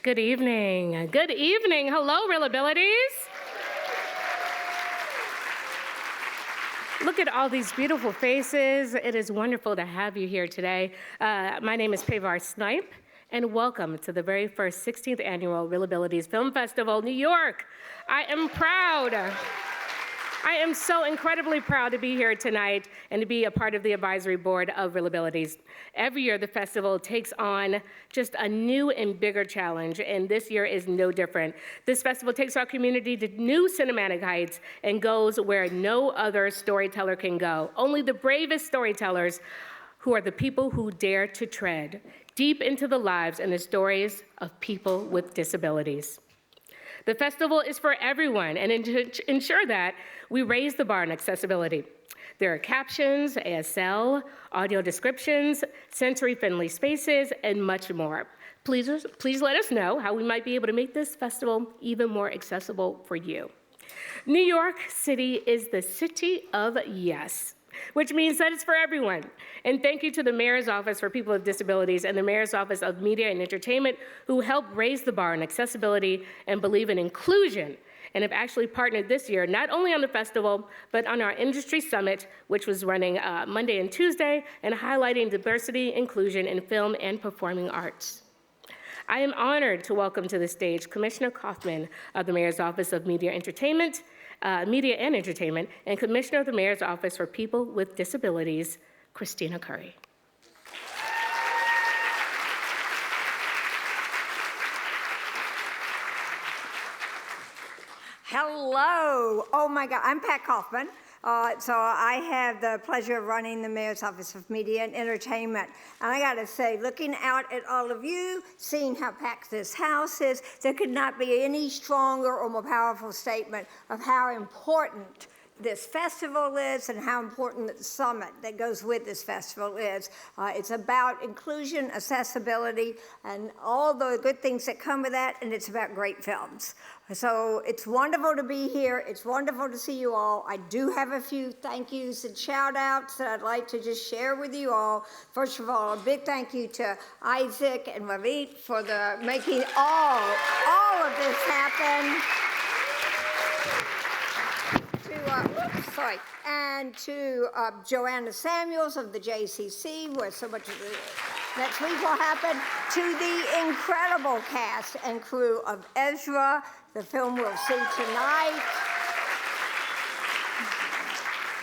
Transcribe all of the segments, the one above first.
Good evening. Good evening. Hello, ReelAbilities. Look at all these beautiful faces. It is wonderful to have you here today. My name is Pavar Snipe, and welcome to the very first 16th annual ReelAbilities Film Festival, New York. I am proud. I am so incredibly proud to be here tonight and to be a part of the advisory board of ReelAbilities. Every year, the festival takes on just a new and bigger challenge, and this year is no different. This festival takes our community to new cinematic heights and goes where no other storyteller can go. Only the bravest storytellers, who are the people who dare to tread deep into the lives and the stories of people with disabilities. The festival is for everyone, and to ensure that, we raise the bar on accessibility. There are captions, ASL, audio descriptions, sensory-friendly spaces, and much more. Please let us know how we might be able to make this festival even more accessible for you. New York City is the city of yes, which means that it's for everyone. And thank you to the Mayor's Office for People with Disabilities and the Mayor's Office of Media and Entertainment, who help raise the bar on accessibility and believe in inclusion, and have actually partnered this year, not only on the festival, but on our industry summit, which was running Monday and Tuesday, and highlighting diversity, inclusion in film and performing arts. I am honored to welcome to the stage Commissioner Kaufman of the Mayor's Office of Media and Entertainment, and Commissioner of the Mayor's Office for People with Disabilities, Christina Curry. Hello. Oh my God, I'm Pat Kaufman. So I have the pleasure of running the Mayor's Office of Media and Entertainment. And I gotta say, looking out at all of you, seeing how packed this house is, there could not be any stronger or more powerful statement of how important this festival is and how important the summit that goes with this festival is. It's about inclusion, accessibility, and all the good things that come with that, and it's about great films. So it's wonderful to be here. It's wonderful to see you all. I do have a few thank yous and shout outs that I'd like to just share with you all. First of all, a big thank you to Isaac and Marit for making all of this happen. And to Joanna Samuels of the JCC, where so much of the next week will happen, to the incredible cast and crew of Ezra, the film we'll see tonight.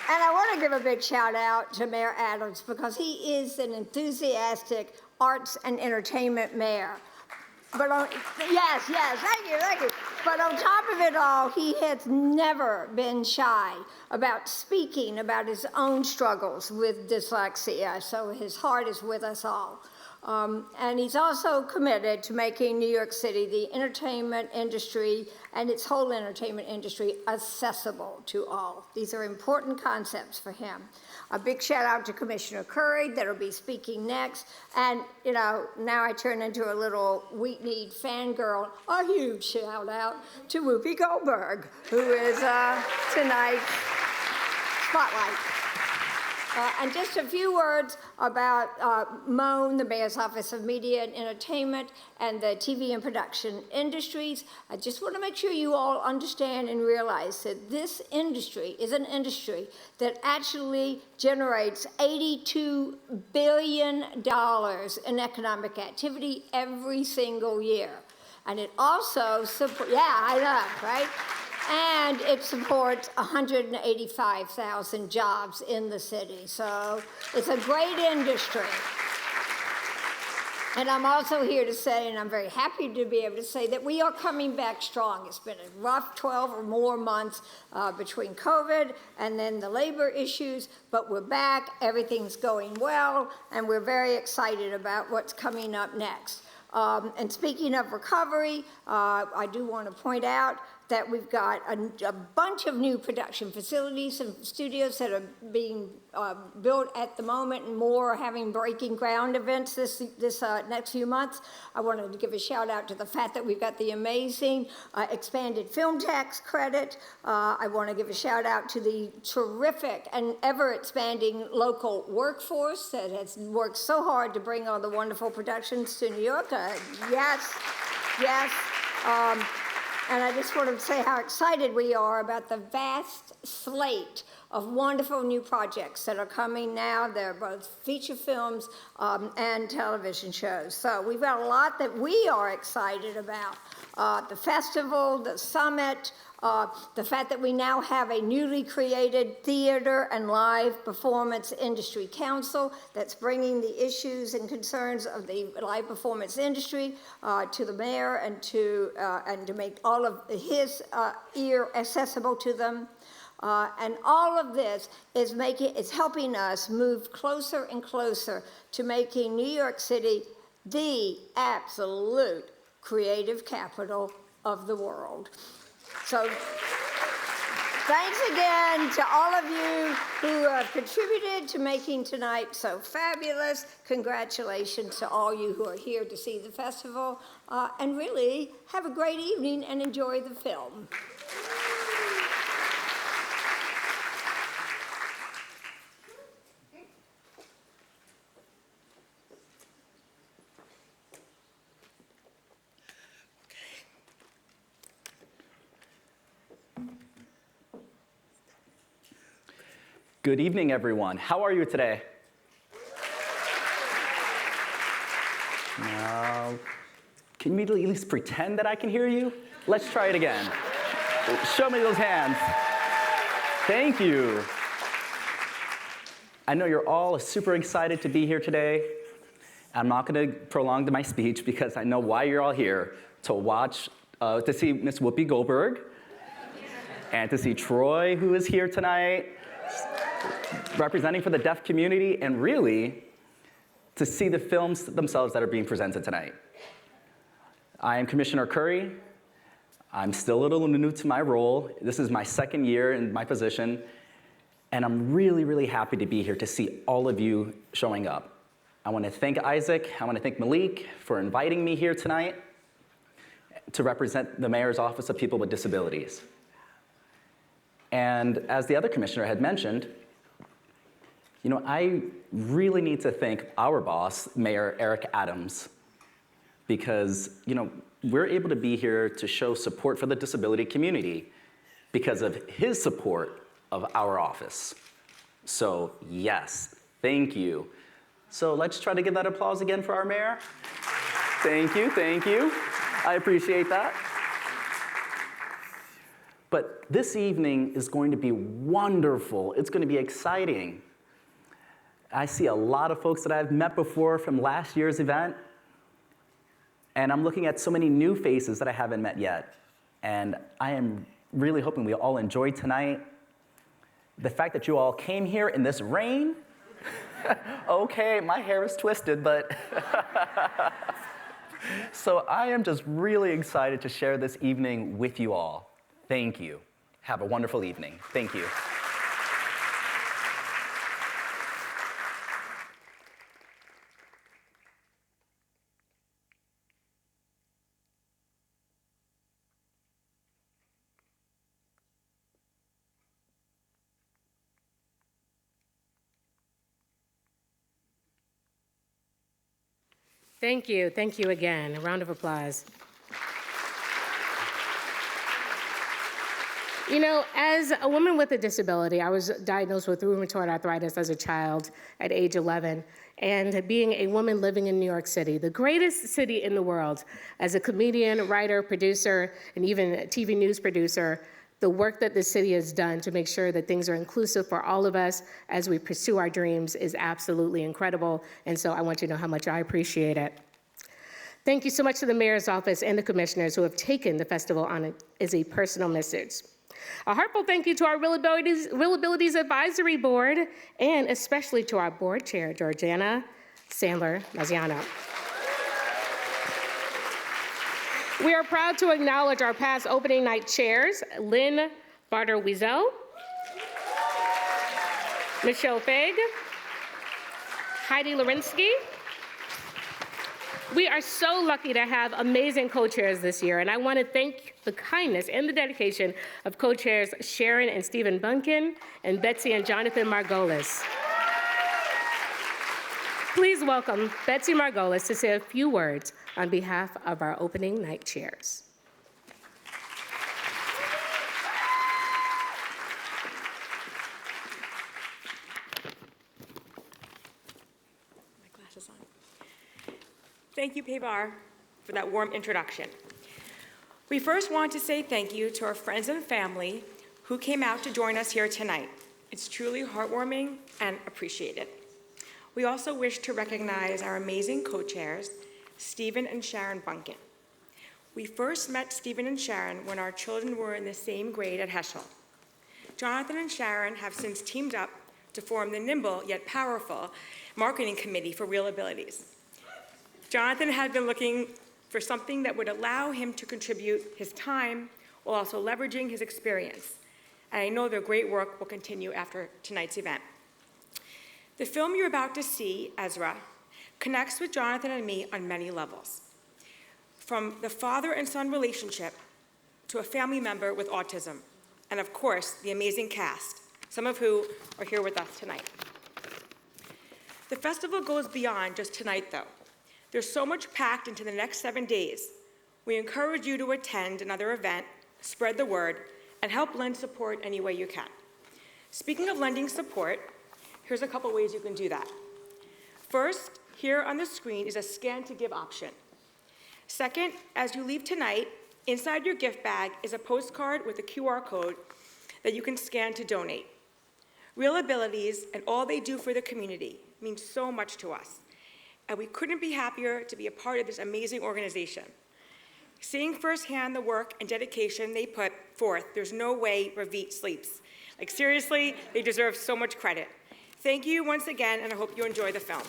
And I want to give a big shout out to Mayor Adams because he is an enthusiastic arts and entertainment mayor. But yes, thank you. But on top of it all, he has never been shy about speaking about his own struggles with dyslexia, so his heart is with us all. And he's also committed to making New York City, the entertainment industry, and its whole entertainment industry accessible to all. These are important concepts for him. A big shout out to Commissioner Curry that'll be speaking next. And now I turn into a little Wheat-Need fangirl. A huge shout out to Whoopi Goldberg, who is tonight's Spotlight. And just a few words about MOAN, the Mayor's Office of Media and Entertainment, and the TV and production industries. I just want to make sure you all understand and realize that this industry is an industry that actually generates $82 billion in economic activity every single year. And it also supports, yeah, I know, right? And it supports 185,000 jobs in the city. So it's a great industry. And I'm also here to say, and I'm very happy to be able to say, that we are coming back strong. It's been a rough 12 or more months between COVID and then the labor issues, but we're back, everything's going well, and we're very excited about what's coming up next. And speaking of recovery, I do want to point out that we've got a bunch of new production facilities and studios that are being built at the moment, and more are having breaking ground events this next few months. I wanted to give a shout out to the fact that we've got the amazing expanded film tax credit. I want to give a shout out to the terrific and ever expanding local workforce that has worked so hard to bring all the wonderful productions to New York. Yes. Yes. And I just want to say how excited we are about the vast slate of wonderful new projects that are coming now. They're both feature films and television shows. So we've got a lot that we are excited about. The festival, the summit, the fact that we now have a newly created theater and live performance industry council that's bringing the issues and concerns of the live performance industry to the mayor and to make all of his ear accessible to them. And all of this is helping us move closer and closer to making New York City the absolute creative capital of the world. So thanks again to all of you who have contributed to making tonight so fabulous. Congratulations to all you who are here to see the festival. And really, have a great evening and enjoy the film. Good evening, everyone. How are you today? Now, can you at least pretend that I can hear you? Let's try it again. Show me those hands. Thank you. I know you're all super excited to be here today. I'm not going to prolong my speech because I know why you're all here, to see Miss Whoopi Goldberg, and to see Troy, who is here tonight, representing for the deaf community, and really to see the films themselves that are being presented tonight. I am Commissioner Curry. I'm still a little new to my role. This is my second year in my position, and I'm really, really happy to be here to see all of you showing up. I want to thank Isaac, I want to thank Malik for inviting me here tonight to represent the Mayor's Office of People with Disabilities. And as the other commissioner had mentioned, I really need to thank our boss, Mayor Eric Adams, because, we're able to be here to show support for the disability community because of his support of our office. So, yes, thank you. So let's try to give that applause again for our mayor. Thank you, thank you. I appreciate that. But this evening is going to be wonderful. It's going to be exciting. I see a lot of folks that I've met before from last year's event, and I'm looking at so many new faces that I haven't met yet. And I am really hoping we all enjoyed tonight. The fact that you all came here in this rain, okay, my hair is twisted, but so I am just really excited to share this evening with you all. Thank you. Have a wonderful evening. Thank you. Thank you. Thank you again. A round of applause. As a woman with a disability, I was diagnosed with rheumatoid arthritis as a child at age 11. And being a woman living in New York City, the greatest city in the world, as a comedian, writer, producer, and even a TV news producer, the work that the city has done to make sure that things are inclusive for all of us as we pursue our dreams is absolutely incredible. And so I want you to know how much I appreciate it. Thank you so much to the mayor's office and the commissioners who have taken the festival on as a personal message. A heartfelt thank you to our ReelAbilities Advisory Board, and especially to our board chair, Georgiana Sandler-Maziano. We are proud to acknowledge our past opening night chairs, Lynn Barter-Wiesel, Michelle Feg, Heidi Lorinsky. We are so lucky to have amazing co-chairs this year, and I want to thank the kindness and the dedication of co-chairs Sharon and Stephen Bunkin and Betsy and Jonathan Margolis. Please welcome Betsy Margolis to say a few words on behalf of our opening night chairs. My glasses on. Thank you, Pavar, for that warm introduction. We first want to say thank you to our friends and family who came out to join us here tonight. It's truly heartwarming and appreciated. We also wish to recognize our amazing co-chairs, Stephen and Sharon Bunkin. We first met Stephen and Sharon when our children were in the same grade at Heschel. Jonathan and Sharon have since teamed up to form the nimble yet powerful marketing committee for ReelAbilities. Jonathan had been looking for something that would allow him to contribute his time while also leveraging his experience. And I know their great work will continue after tonight's event. The film you're about to see, Ezra, connects with Jonathan and me on many levels. From the father and son relationship to a family member with autism, and of course, the amazing cast, some of who are here with us tonight. The festival goes beyond just tonight, though. There's so much packed into the next 7 days. We encourage you to attend another event, spread the word, and help lend support any way you can. Speaking of lending support, here's a couple ways you can do that. First, here on the screen is a scan to give option. Second, as you leave tonight, inside your gift bag is a postcard with a QR code that you can scan to donate. ReelAbilities and all they do for the community means so much to us, and we couldn't be happier to be a part of this amazing organization. Seeing firsthand the work and dedication they put forth, there's no way Ravit sleeps. Like seriously, they deserve so much credit. Thank you once again, and I hope you enjoy the film.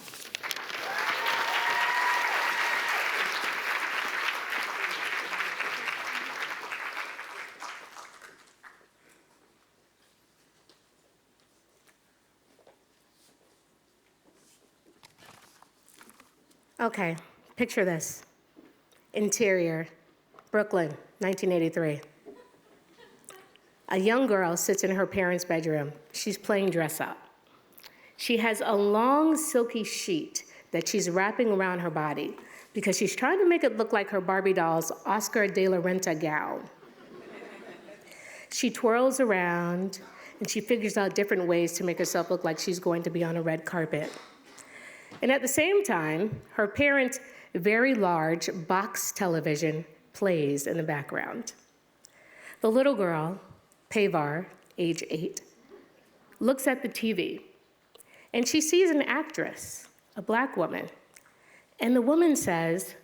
Okay, picture this. Interior, Brooklyn, 1983. A young girl sits in her parents' bedroom. She's playing dress up. She has a long, silky sheet that she's wrapping around her body because she's trying to make it look like her Barbie doll's Oscar de la Renta gown. She twirls around, and she figures out different ways to make herself look like she's going to be on a red carpet. And at the same time, her parents' very large box television plays in the background. The little girl, Pavar, age 8, looks at the TV, and she sees an actress, a black woman, and the woman says,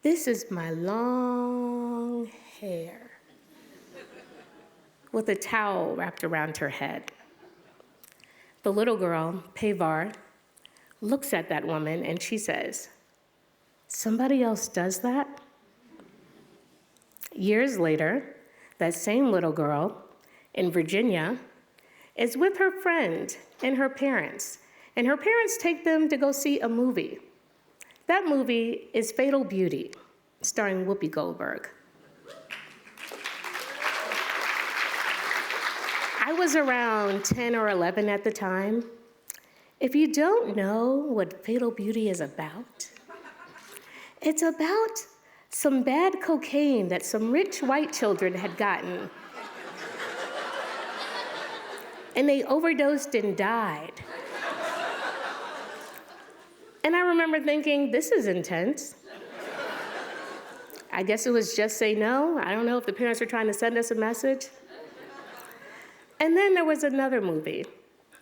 "This is my long hair," with a towel wrapped around her head. The little girl, Pavar, looks at that woman and she says, "Somebody else does that?" Years later, that same little girl in Virginia is with her friend and her parents take them to go see a movie. That movie is Fatal Beauty, starring Whoopi Goldberg. I was around 10 or 11 at the time. If you don't know what Fatal Beauty is about, it's about some bad cocaine that some rich white children had gotten. And they overdosed and died. And I remember thinking, this is intense. I guess it was Just Say No. I don't know if the parents were trying to send us a message. And then there was another movie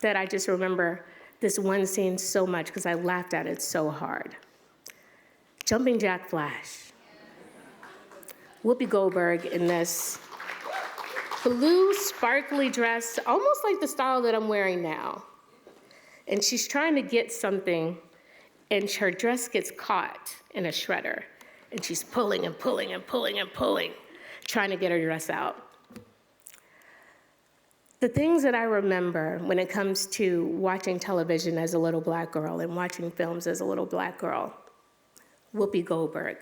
that I just remember this one scene so much because I laughed at it so hard. Jumping Jack Flash. Whoopi Goldberg in this blue sparkly dress, almost like the style that I'm wearing now. And she's trying to get something, and her dress gets caught in a shredder. And she's pulling and pulling and pulling and pulling, trying to get her dress out. The things that I remember when it comes to watching television as a little black girl and watching films as a little black girl, Whoopi Goldberg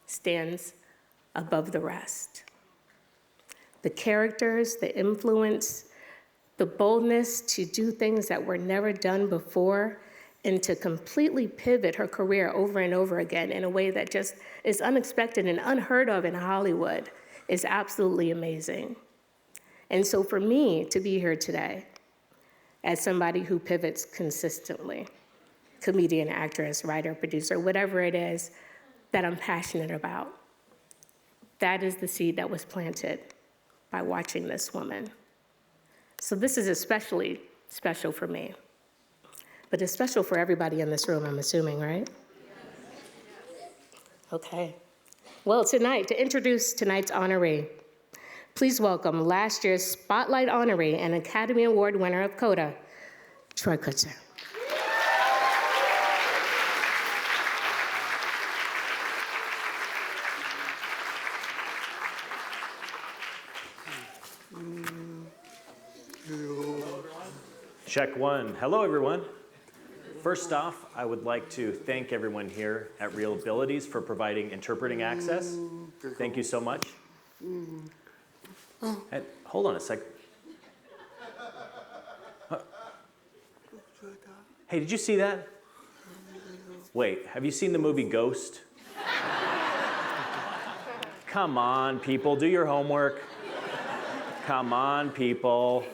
stands above the rest. The characters, the influence, the boldness to do things that were never done before and to completely pivot her career over and over again in a way that just is unexpected and unheard of in Hollywood is absolutely amazing. And so for me to be here today as somebody who pivots consistently, comedian, actress, writer, producer, whatever it is that I'm passionate about, that is the seed that was planted by watching this woman. So this is especially special for me. But it's special for everybody in this room, I'm assuming, right? Okay. Well, tonight, to introduce tonight's honoree, please welcome last year's Spotlight honoree and Academy Award winner of CODA, Troy Kotsur. Check one. Hello, everyone. First off, I would like to thank everyone here at ReelAbilities for providing interpreting access. Thank you so much. And hold on a sec. Hey, did you see that? Wait, have you seen the movie Ghost? Come on, people, do your homework. Come on, people.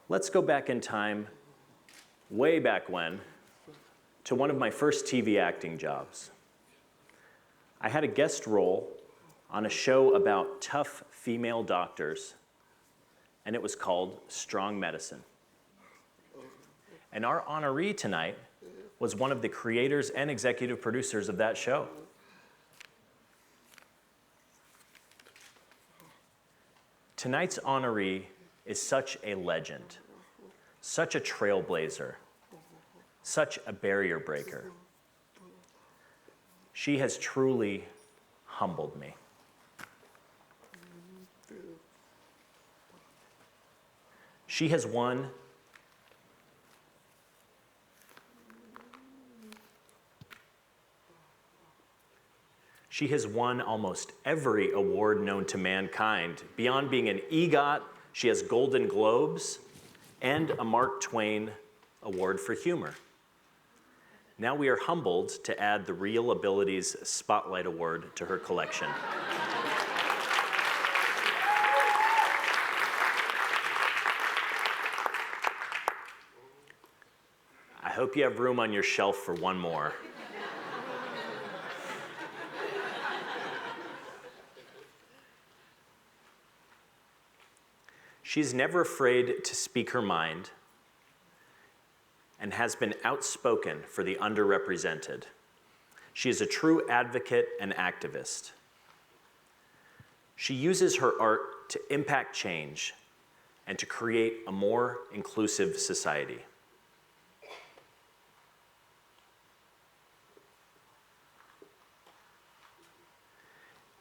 Let's go back in time, way back when, to one of my first TV acting jobs. I had a guest role on a show about tough female doctors, and it was called Strong Medicine. And our honoree tonight was one of the creators and executive producers of that show. Tonight's honoree is such a legend, such a trailblazer, such a barrier breaker. She has truly humbled me. She has won almost every award known to mankind. Beyond being an EGOT, she has Golden Globes and a Mark Twain Award for Humor. Now we are humbled to add the ReelAbilities Spotlight Award to her collection. I hope you have room on your shelf for one more. She's never afraid to speak her mind and has been outspoken for the underrepresented. She is a true advocate and activist. She uses her art to impact change and to create a more inclusive society.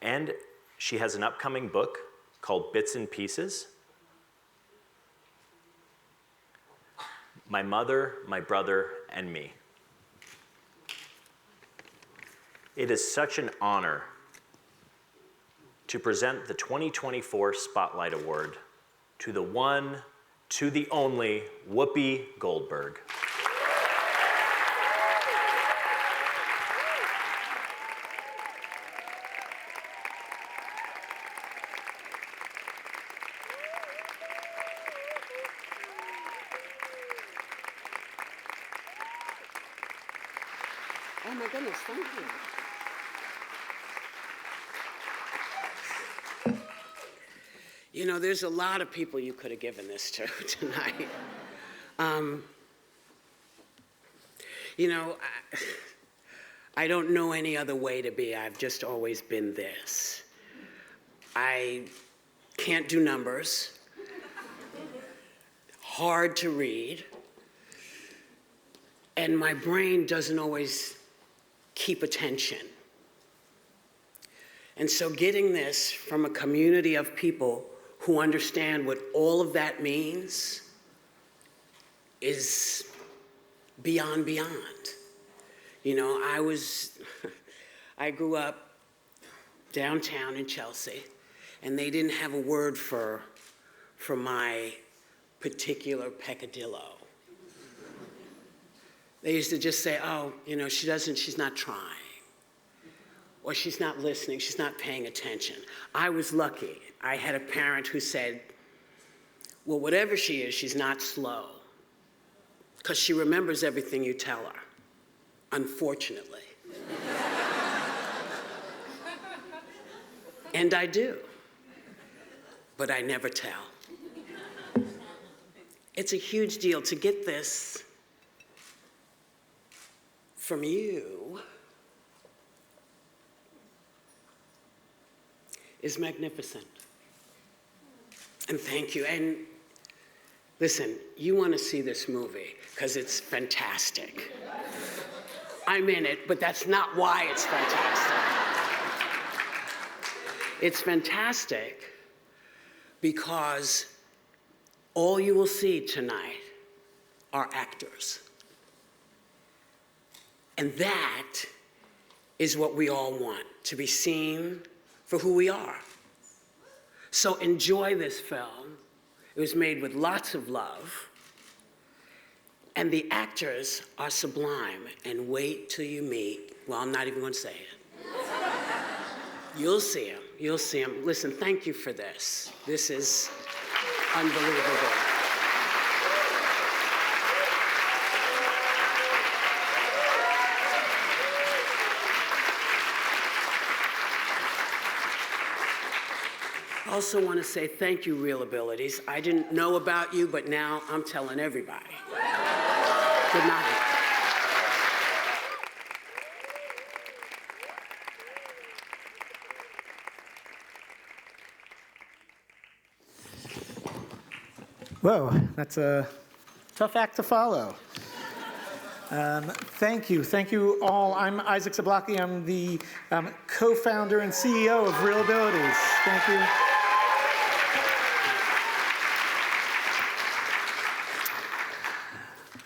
And she has an upcoming book called Bits and Pieces. My Mother, My Brother, and Me. It is such an honor to present the 2024 Spotlight Award to the one, to the only, Whoopi Goldberg. Oh my goodness, thank you. You know, there's a lot of people you could have given this to tonight. You know, I don't know any other way to be. I've just always been this. I can't do numbers. Hard to read. And my brain doesn't always keep attention. And so getting this from a community of people who understand what all of that means is beyond. You know, I grew up downtown in Chelsea, and they didn't have a word for for my particular peccadillo. They used to just say, oh, you know, she's not trying. Or she's not listening, she's not paying attention. I was lucky. I had a parent who said, well, whatever she is, she's not slow. Because she remembers everything you tell her, unfortunately. And I do, but I never tell. It's a huge deal to get this from you is magnificent. And thank you. And listen, you want to see this movie because it's fantastic. I'm in it, but that's not why it's fantastic. It's fantastic because all you will see tonight are actors. And that is what we all want, to be seen for who we are. So enjoy this film. It was made with lots of love. And the actors are sublime. And wait till you meet, well, I'm not even going to say it. You'll see them. You'll see them. Listen, thank you for this. This is unbelievable. I also want to say thank you, ReelAbilities. I didn't know about you, but now I'm telling everybody. Good night. Whoa, that's a tough act to follow. Thank you all. I'm Isaac Zablocki. I'm the co-founder and CEO of ReelAbilities. Thank you.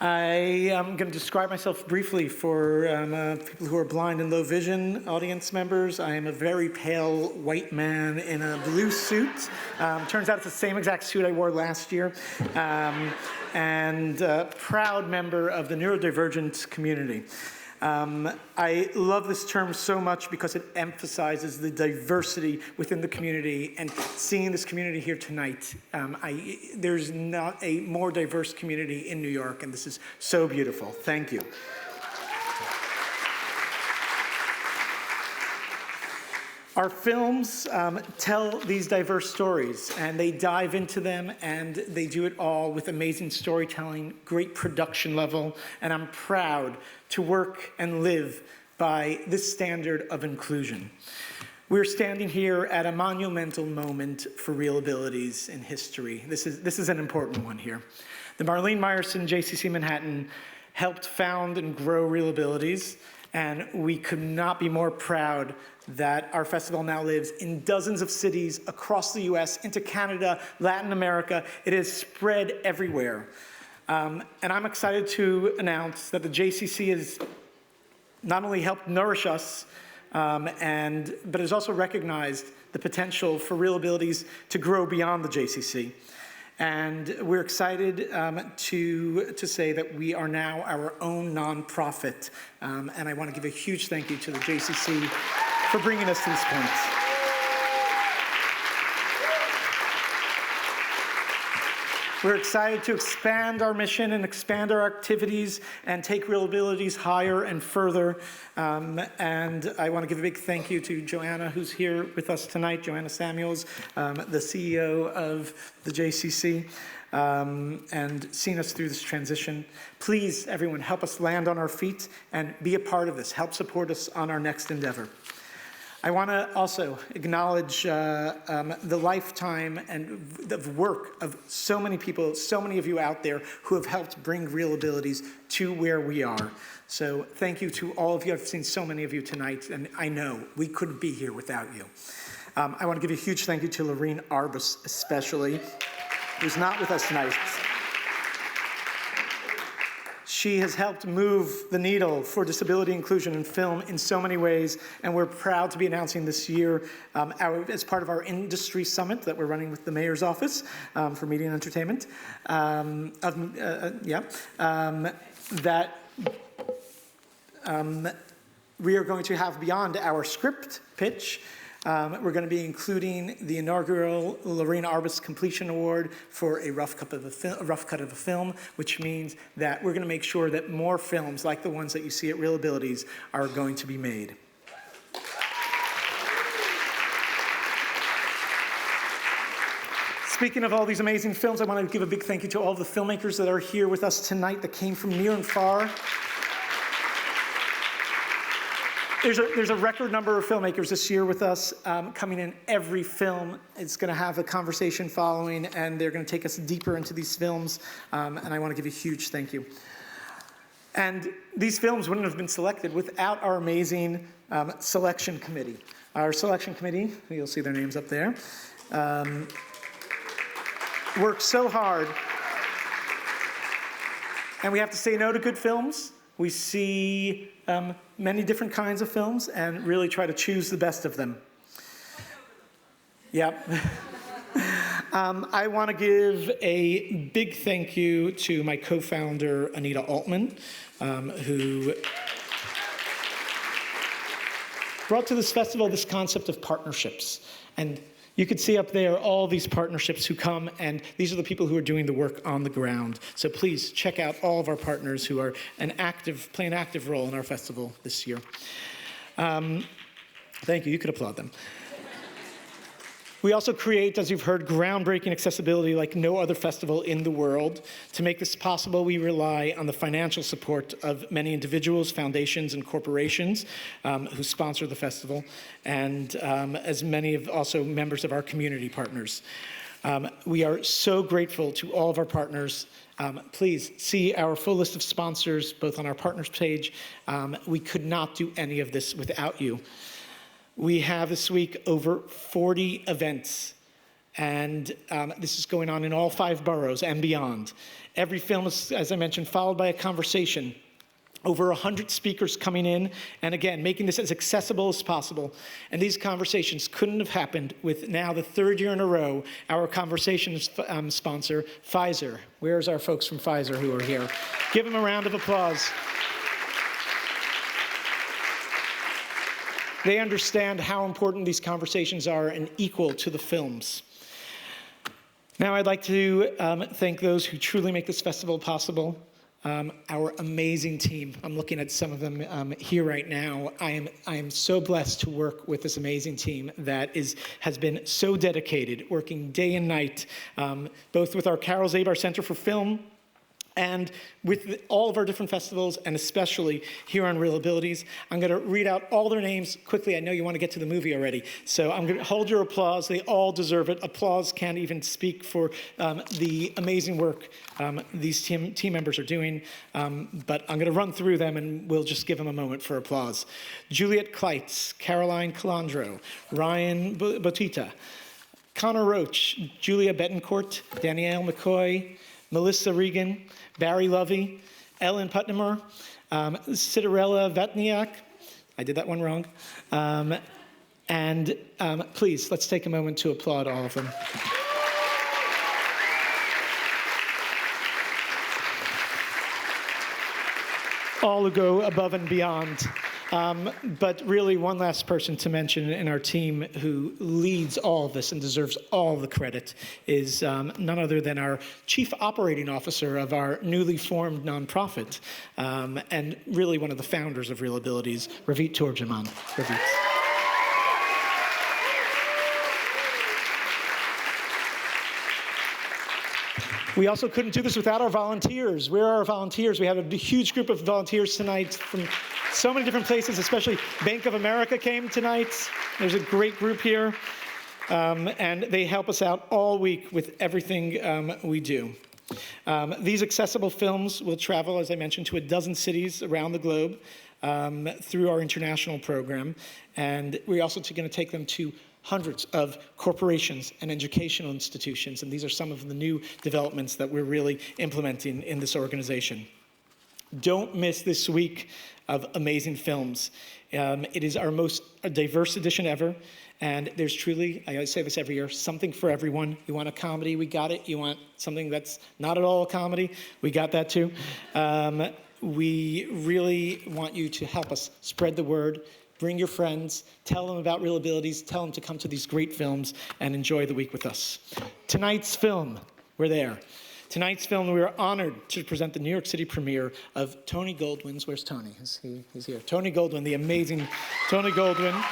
I am going to describe myself briefly for people who are blind and low vision audience members. I am a very pale white man in a blue suit. Turns out it's the same exact suit I wore last year. And a proud member of the neurodivergent community. I love this term so much because it emphasizes the diversity within the community, and seeing this community here tonight, there's not a more diverse community in New York, and this is so beautiful. Thank you. Our films tell these diverse stories, and they dive into them, and they do it all with amazing storytelling, great production level, and I'm proud to work and live by this standard of inclusion. We're standing here at a monumental moment for ReelAbilities in history. This is an important one here. The Marlene Meyerson JCC Manhattan helped found and grow ReelAbilities, and we could not be more proud that our festival now lives in dozens of cities across the US, into Canada, Latin America. It has spread everywhere. And I'm excited to announce that the JCC has not only helped nourish us, but has also recognized the potential for ReelAbilities to grow beyond the JCC. And we're excited to say that we are now our own nonprofit. And I want to give a huge thank you to the JCC for bringing us to this point. We're excited to expand our mission and expand our activities and take ReelAbilities higher and further. And I want to give a big thank you to Joanna, who's here with us tonight, Joanna Samuels, the CEO of the JCC, and seeing us through this transition. Please, everyone, help us land on our feet and be a part of this. Help support us on our next endeavor. I want to also acknowledge the lifetime and the work of so many people, so many of you out there who have helped bring ReelAbilities to where we are. So thank you to all of you. I've seen so many of you tonight, and I know we couldn't be here without you. I want to give a huge thank you to Lorene Arbus especially, who's not with us tonight. She has helped move the needle for disability inclusion in film in so many ways, and we're proud to be announcing this year, as part of our industry summit that we're running with the Mayor's Office for Media and Entertainment, that we are going to have, beyond our script pitch, we're going to be including the inaugural Lorena Arbus Completion Award for a rough cut of a film, which means that we're going to make sure that more films like the ones that you see at ReelAbilities are going to be made. Speaking of all these amazing films, I want to give a big thank you to all the filmmakers that are here with us tonight that came from near and far. There's a record number of filmmakers this year with us coming in. Every film is going to have a conversation following, and they're going to take us deeper into these films, and I want to give a huge thank you. And these films wouldn't have been selected without our amazing selection committee. Our selection committee, you'll see their names up there, worked so hard. And we have to say no to good films. We see many different kinds of films and really try to choose the best of them. Yep. I want to give a big thank you to my co-founder, Anita Altman, who brought to this festival this concept of partnerships. And you could see up there all these partnerships who come, and these are the people who are doing the work on the ground. So please check out all of our partners who are play an active role in our festival this year. Thank you. You could applaud them. We also create, as you've heard, groundbreaking accessibility like no other festival in the world. To make this possible, we rely on the financial support of many individuals, foundations, and corporations who sponsor the festival, and as many of also members of our community partners. We are so grateful to all of our partners. Please see our full list of sponsors, both on our partners page. We could not do any of this without you. We have this week over 40 events, and this is going on in all 5 boroughs and beyond. Every film is, as I mentioned, followed by a conversation. Over 100 speakers coming in, and again, making this as accessible as possible. And these conversations couldn't have happened with now the 3rd year in a row, our conversation sponsor, Pfizer. Where's our folks from Pfizer who are here? Give them a round of applause. They understand how important these conversations are and equal to the films. Now I'd like to thank those who truly make this festival possible. Our amazing team. I'm looking at some of them here right now. I am so blessed to work with this amazing team that has been so dedicated, working day and night, both with our Carol Zabar Center for Film, and with all of our different festivals, and especially here on ReelAbilities. I'm going to read out all their names quickly. I know you want to get to the movie already, so I'm going to hold your applause. They all deserve it. Applause can't even speak for the amazing work these team members are doing, but I'm going to run through them, and we'll just give them a moment for applause. Juliet Kleitz, Caroline Calandro, Ryan Botita, Connor Roach, Julia Betancourt, Danielle McCoy, Melissa Regan, Barry Lovey, Ellen Putnamer, Citarella Vatniak, I did that one wrong, and please, let's take a moment to applaud all of them. All who go above and beyond. But really, one last person to mention in our team who leads all of this and deserves all the credit is none other than our Chief Operating Officer of our newly formed nonprofit, and really one of the founders of ReelAbilities, Ravit Turjaman. Ravit. We also couldn't do this without our volunteers. Where are our volunteers? We had a huge group of volunteers tonight from so many different places, especially Bank of America came tonight. There's a great group here, and they help us out all week with everything we do. These accessible films will travel, as I mentioned, to 12 cities around the globe through our international program, and we're also going to take them to hundreds of corporations and educational institutions, and these are some of the new developments that we're really implementing in this organization. Don't miss this week of amazing films. It is our most diverse edition ever, and there's truly, I say this every year, something for everyone. You want a comedy, we got it. You want something that's not at all a comedy, we got that too. We really want you to help us spread the word. Bring your friends, tell them about ReelAbilities, tell them to come to these great films and enjoy the week with us. Tonight's film, we're there. Tonight's film, we are honored to present the New York City premiere of Tony Goldwyn's, where's Tony? He's here. Tony Goldwyn, the amazing Tony Goldwyn.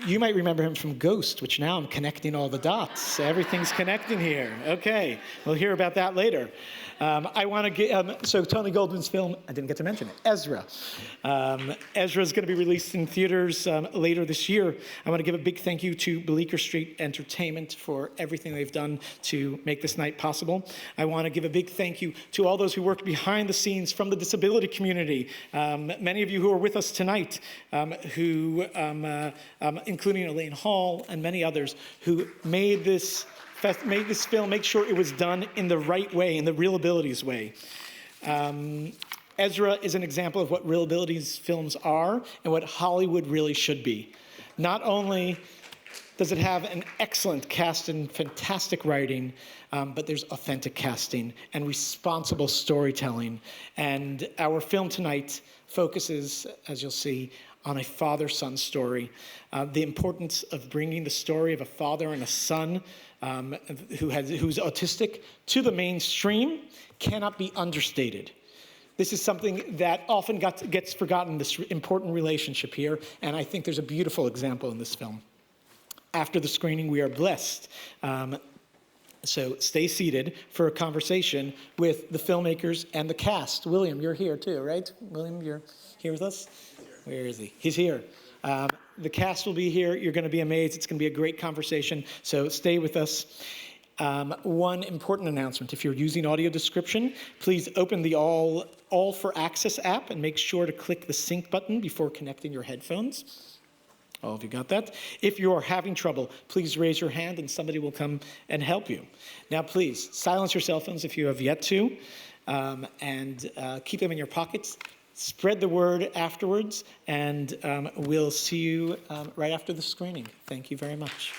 You might remember him from Ghost, which now I'm connecting all the dots. Everything's connecting here. Okay, we'll hear about that later. I want to get, so Tony Goldwyn's film, I didn't get to mention it, Ezra. Ezra is going to be released in theaters later this year. I want to give a big thank you to Bleecker Street Entertainment for everything they've done to make this night possible. I want to give a big thank you to all those who worked behind the scenes from the disability community. Many of you who are with us tonight, including Elaine Hall and many others, who made this film, make sure it was done in the right way, in the ReelAbilities way. Ezra is an example of what ReelAbilities films are and what Hollywood really should be. Not only does it have an excellent cast and fantastic writing, but there's authentic casting and responsible storytelling. And our film tonight focuses, as you'll see, on a father-son story. The importance of bringing the story of a father and a son who's autistic to the mainstream cannot be understated. This is something that often gets forgotten, this important relationship here, and I think there's a beautiful example in this film. After the screening, we are blessed. So stay seated for a conversation with the filmmakers and the cast. William, you're here too, right? William, you're here with us? Where is he? He's here. The cast will be here. You're going to be amazed. It's going to be a great conversation, so stay with us. One important announcement. If you're using audio description, please open the All for Access app and make sure to click the sync button before connecting your headphones. All of you got that? If you're having trouble, please raise your hand and somebody will come and help you. Now, please, silence your cell phones if you have yet to, and keep them in your pockets. Spread the word afterwards, and we'll see you right after the screening. Thank you very much.